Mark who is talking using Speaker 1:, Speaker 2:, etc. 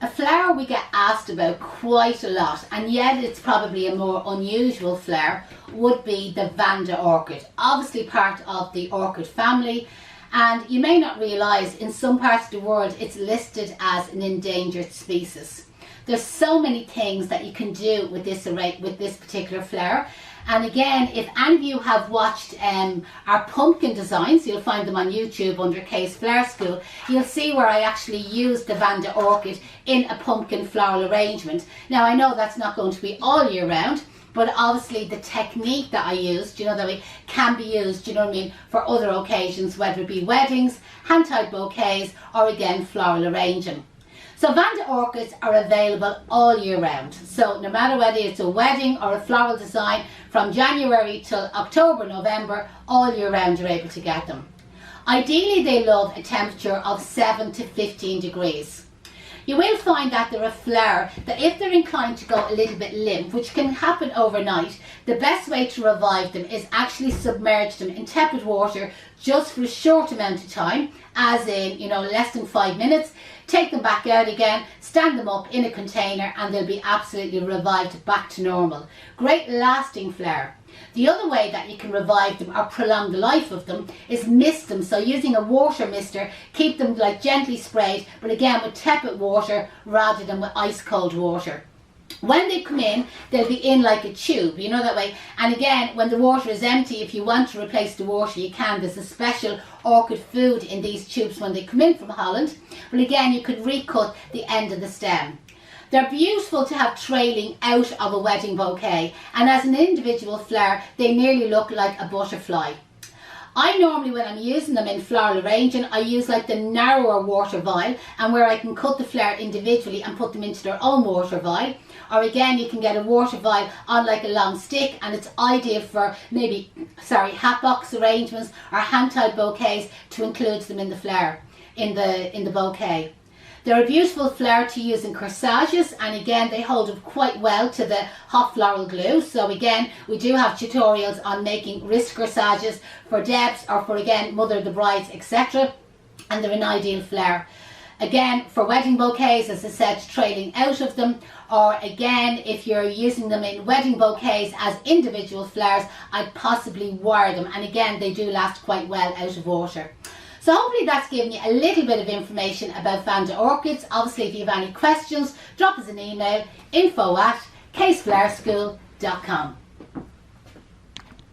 Speaker 1: A flower we get asked about quite a lot, and yet it's probably a more unusual flower, would be the Vanda orchid. Obviously part of the orchid family, and you may not realise in some parts of the world it's listed as an endangered species. There's so many things that you can do with this particular flower. And again, if any of you have watched our pumpkin designs, you'll find them on YouTube under Kay's Flower School. You'll see where I actually used the Vanda orchid in a pumpkin floral arrangement. Now I know that's not going to be all year round, but obviously the technique that I used, you know, that can be used, you know what I mean, for other occasions, whether it be weddings, hand-tied bouquets, or again floral arranging. So Vanda orchids are available all year round. So no matter whether it's a wedding or a floral design, from January till October, November, all year round you're able to get them. Ideally they love a temperature of 7 to 15 degrees. You will find that they're a flower that if they're inclined to go a little bit limp, which can happen overnight, the best way to revive them is actually submerge them in tepid water just for a short amount of time, as in, you know, less than 5 minutes. Take them back out again, stand them up in a container, and they'll be absolutely revived back to normal. Great lasting flower. The other way that you can revive them or prolong the life of them is mist them. So using a water mister, keep them like gently sprayed, but again with tepid water rather than with ice cold water. When they come in, they'll be in like a tube, you know, that way. And again, when the water is empty, if you want to replace the water, you can. There's a special orchid food in these tubes when they come in from Holland. But again, you could recut the end of the stem. They're beautiful to have trailing out of a wedding bouquet, and as an individual flower, they nearly look like a butterfly. I normally, when I'm using them in floral arranging, I use like the narrower water vial, and where I can cut the flower individually and put them into their own water vial. Or again, you can get a water vial on like a long stick, and it's ideal for maybe, hat box arrangements or hand-tied bouquets to include them in the flower, in the bouquet. They're a beautiful flower to use in corsages, and again they hold up quite well to the hot floral glue. So again, we do have tutorials on making wrist corsages for Debs or for again mother of the brides, etc. And they're an ideal flower. Again, for wedding bouquets, as I said, trailing out of them, or again, if you're using them in wedding bouquets as individual flowers, I'd possibly wire them, and again they do last quite well out of water. So hopefully that's given you a little bit of information about Vanda orchids. Obviously, if you have any questions, drop us an email, info@kaysflowerschool.com.